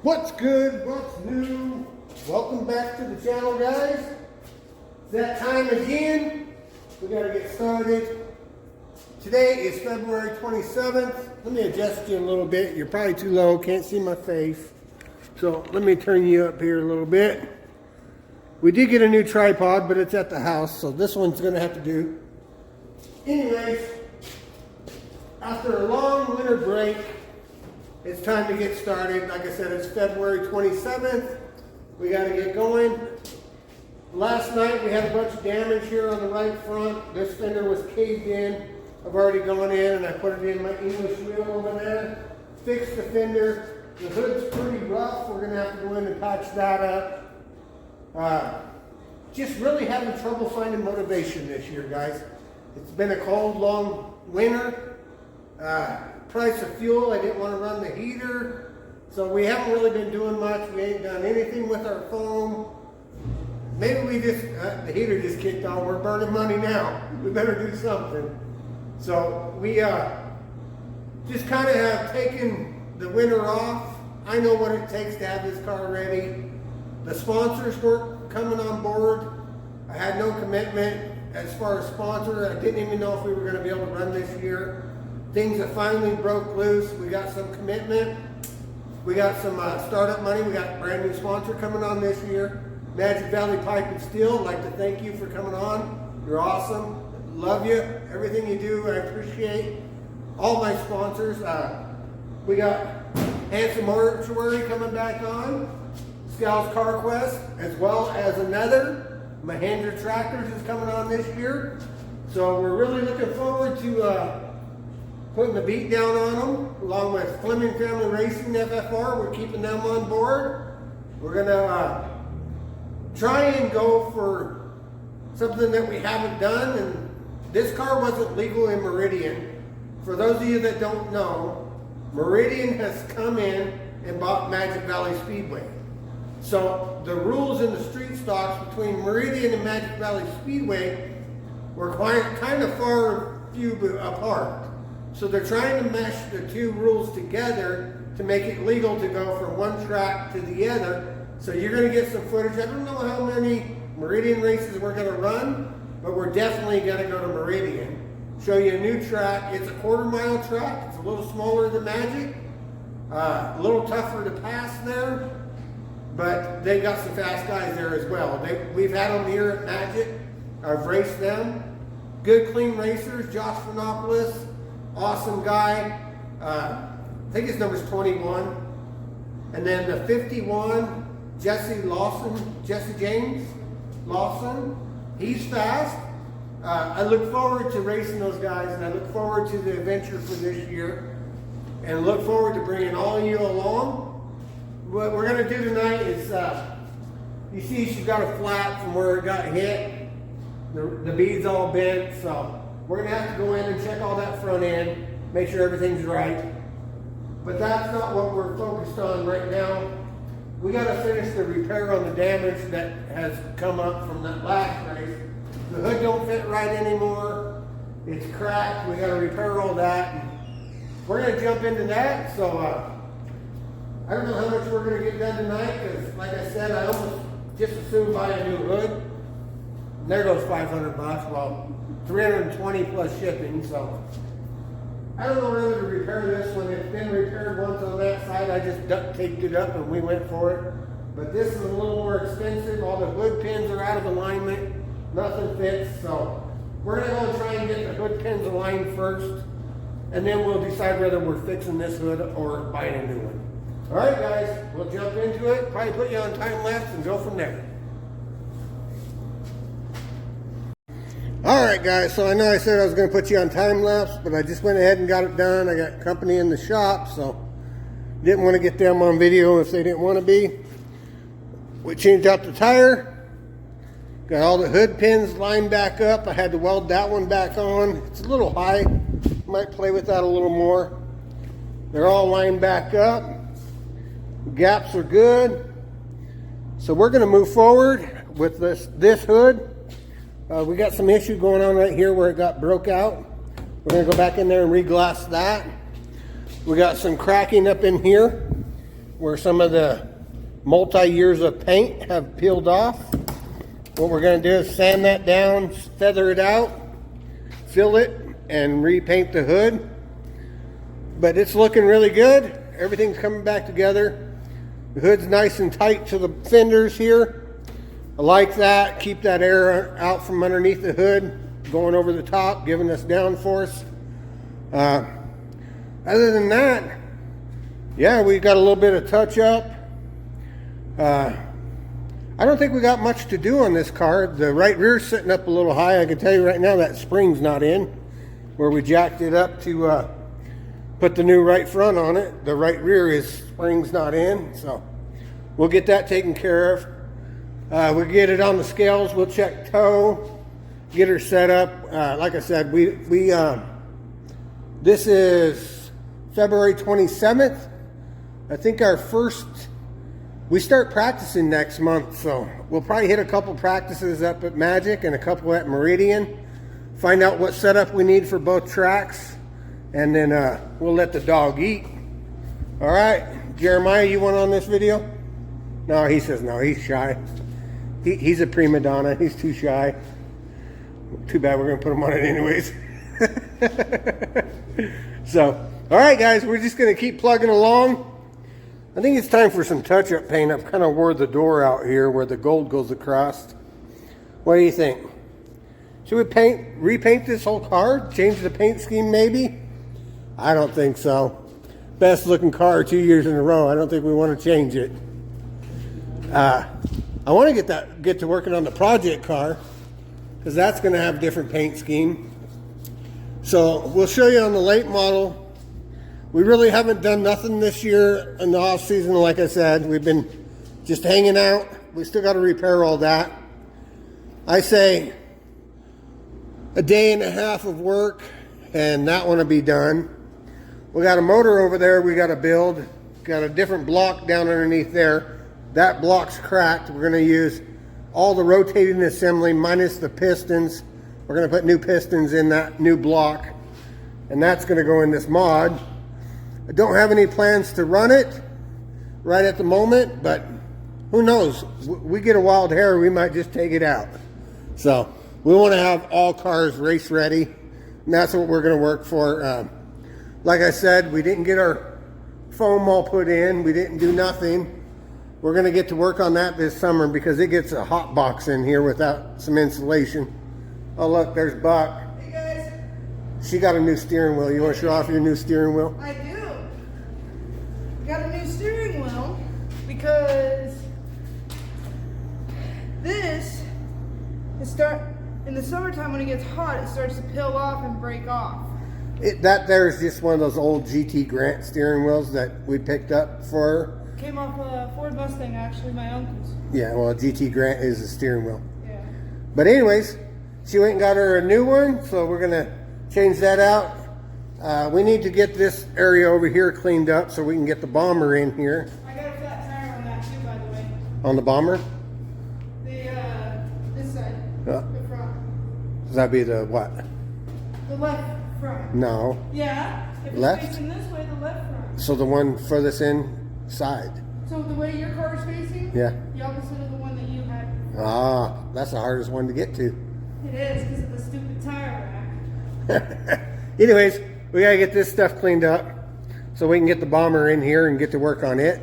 What's good? What's new? Welcome back to the channel, guys. It's that time again. We gotta get started. Today is February 27th. Let me adjust you a little bit. You're probably too low, can't see my face. So let me turn you up here a little bit. We did get a new tripod, but it's at the house, so this one's gonna have to do. Anyways, after a long winter break, it's time to get started. Like I said, it's February 27th. We got to get going. Last night we had a bunch of damage here on the right front. This fender was caved in. I've already gone in and I put it in my English wheel over there. Fixed the fender. The hood's pretty rough. We're going to have to go in and patch that up. Just really having trouble finding motivation this year, guys. It's been a cold, long winter. Price of fuel, I didn't want to run the heater, so we haven't really been doing much. We ain't done anything with our foam. Maybe we just, the heater just kicked on. We're burning money now. We better do something. So we just kind of have taken the winter off. I know what it takes to have this car ready. The sponsors weren't coming on board. I had no commitment as far as sponsor. I didn't even know if we were going to be able to run this year. Things have finally broke loose. We got some commitment. We got some startup money. We got a brand new sponsor coming on this year. Magic Valley Pipe and Steel. I'd like to thank you for coming on. You're awesome. Love you. Everything you do, I appreciate. All my sponsors. We got Handsome Mortuary coming back on. Scal's Car Quest, as well as another. Mahindra Tractors is coming on this year. So we're really looking forward to putting the beat down on them, along with Fleming Family Racing FFR. We're keeping them on board. We're gonna try and go for something that we haven't done. And this car wasn't legal in Meridian. For those of you that don't know, Meridian has come in and bought Magic Valley Speedway. So the rules in the street stocks between Meridian and Magic Valley Speedway were kind of far few apart. So they're trying to mesh the two rules together to make it legal to go from one track to the other. So you're going to get some footage. I don't know how many Meridian races we're going to run, but we're definitely going to go to Meridian. Show you a new track. It's a quarter-mile track. It's a little smaller than Magic. A little tougher to pass there, but they've got some fast guys there as well. We've had them here at Magic. I've raced them. Good, clean racers. Josh Phenopoulos. Awesome guy. I think his number's 21. And then the 51, Jesse James Lawson. He's fast. I look forward to racing those guys, and I look forward to the adventure for this year, and look forward to bringing all of you along. What we're going to do tonight is, you see she's got a flat from where it got hit. The bead's all bent, so we're going to have to go in and check all that front end, make sure everything's right. But that's not what we're focused on right now. We got to finish the repair on the damage that has come up from that last race. The hood don't fit right anymore. It's cracked. We got to repair all that. We're going to jump into that. So I don't know how much we're going to get done tonight, because like I said, I almost just assumed buy a new hood. And there goes 500 bucks. Well, 320 plus shipping, so I don't know whether to repair this one. It's been repaired once on that side. I just duct taped it up and we went for it. But this is a little more expensive. All the hood pins are out of alignment. Nothing fits, so we're going to go and try and get the hood pins aligned first, and then we'll decide whether we're fixing this hood or buying a new one. All right, guys, we'll jump into it. Probably put you on time lapse and go from there. Alright guys, so I know I said I was going to put you on time lapse, but I just went ahead and got it done. I got company in the shop, so didn't want to get them on video if they didn't want to be. We changed out the tire. Got all the hood pins lined back up. I had to weld that one back on. It's a little high. Might play with that a little more. They're all lined back up. Gaps are good. So we're going to move forward with this hood. We got some issue going on right here where it got broke out. We're going to go back in there and re-glass that. We got some cracking up in here where some of the multi-years of paint have peeled off. What we're going to do is sand that down, feather it out, fill it, and repaint the hood. But it's looking really good. Everything's coming back together. The hood's nice and tight to the fenders here. I like that. Keep that air out from underneath the hood, going over the top, giving us downforce. Other than that, yeah, we got a little bit of touch up. I don't think we got much to do on this car. The right rear's sitting up a little high. I can tell you right now that spring's not in, where we jacked it up to put the new right front on it. The right rear spring's not in, so we'll get that taken care of. We'll get it on the scales. We'll check toe, get her set up. Like I said, this is February 27th. I think we start practicing next month, so we'll probably hit a couple practices up at Magic and a couple at Meridian. Find out what setup we need for both tracks, and then we'll let the dog eat. All right, Jeremiah, you want on this video? No, he says no, he's shy. He's a prima donna, he's too shy. Too bad we're gonna put him on it anyways. So, all right guys, we're just gonna keep plugging along. I think it's time for some touch-up paint. I've kind of wore the door out here where the gold goes across. What do you think? Should we repaint this whole car? Change the paint scheme maybe? I don't think so. Best looking car 2 years in a row. I don't think we want to change it. I want to get to working on the project car, because that's going to have a different paint scheme. So we'll show you on the late model. We really haven't done nothing this year in the off season. Like I said, we've been just hanging out. We still got to repair all that. I say a day and a half of work, and that one will be done. We got a motor over there we got to build. Got a different block down underneath there. That block's cracked. We're going to use all the rotating assembly minus the pistons. We're going to put new pistons in that new block, and that's going to go in this mod. I don't have any plans to run it right at the moment, but who knows? We get a wild hair, we might just take it out. So we want to have all cars race ready, and that's what we're going to work for. Like I said, we didn't get our foam all put in. We didn't do nothing. We're going to get to work on that this summer because it gets a hot box in here without some insulation. Oh look, there's Buck. Hey guys. She got a new steering wheel. You want to show off your new steering wheel? I do. Got a new steering wheel because this is in the summertime when it gets hot, it starts to peel off and break off. That there is just one of those old GT Grant steering wheels that we picked up for her. Came off a Ford Mustang, actually, my uncle's. Yeah, well, GT Grant is a steering wheel. Yeah. But anyways, she went and got her a new one, so we're gonna change that out. We need to get this area over here cleaned up so we can get the bomber in here. I got a flat tire on that too, by the way. On the bomber? This side, the front. Does that be the what? The left front. No. Yeah. If it's Left? facing this way, the left front. So the one furthest inside. So the way your car is facing? Yeah. The opposite of the one that you had. Ah, that's the hardest one to get to. It is, because of the stupid tire rack. Anyways, we gotta get this stuff cleaned up so we can get the bomber in here and get to work on it.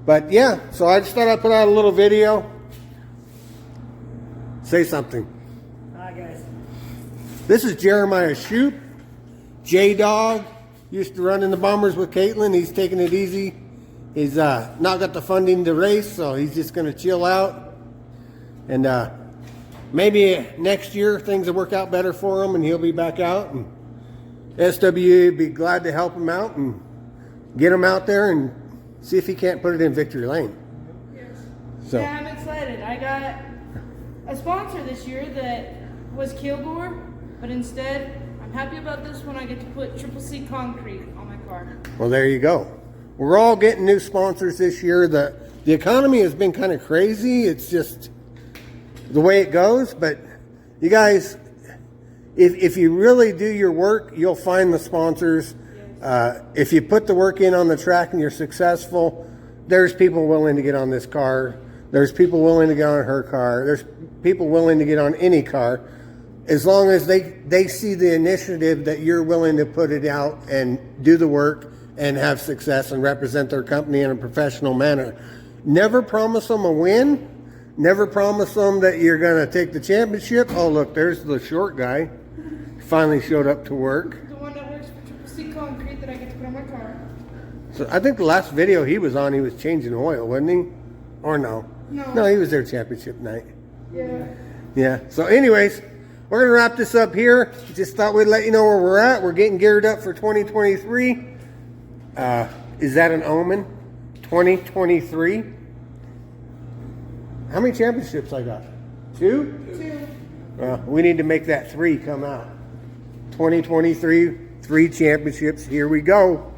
But yeah, so I just thought I'd put out a little video. Say something. Hi guys. This is Jeremiah Shoup, J-Dog. Used to run in the bombers with Caitlin. He's taking it easy. He's not got the funding to race, so he's just gonna chill out. And maybe next year things will work out better for him and he'll be back out. And S.W.E be glad to help him out and get him out there and see if he can't put it in victory lane. Yes. So. Yeah, I'm excited. I got a sponsor this year that was Kilgore, but instead, I'm happy about this one. I get to put C concrete on my car. Well, there you go. We're all getting new sponsors this year. The economy has been kind of crazy. It's just the way it goes. But you guys, if you really do your work, you'll find the sponsors. If you put the work in on the track and you're successful, there's people willing to get on this car. There's people willing to get on her car. There's people willing to get on any car, as long as they see the initiative that you're willing to put it out and do the work and have success and represent their company in a professional manner. Never promise them a win. Never promise them that you're going to take the championship. Oh, look, there's the short guy. Finally showed up to work. The one that works for Triple C Concrete that I get to put on my car. So I think the last video he was on, he was changing oil, wasn't he? Or no? No, he was there championship night. Yeah. Yeah. So anyways, we're going to wrap this up here. Just thought we'd let you know where we're at. We're getting geared up for 2023. Is that an omen? 2023? How many championships I got? 2? 2. We need to make that 3 come out. 2023, 3 championships. Here we go.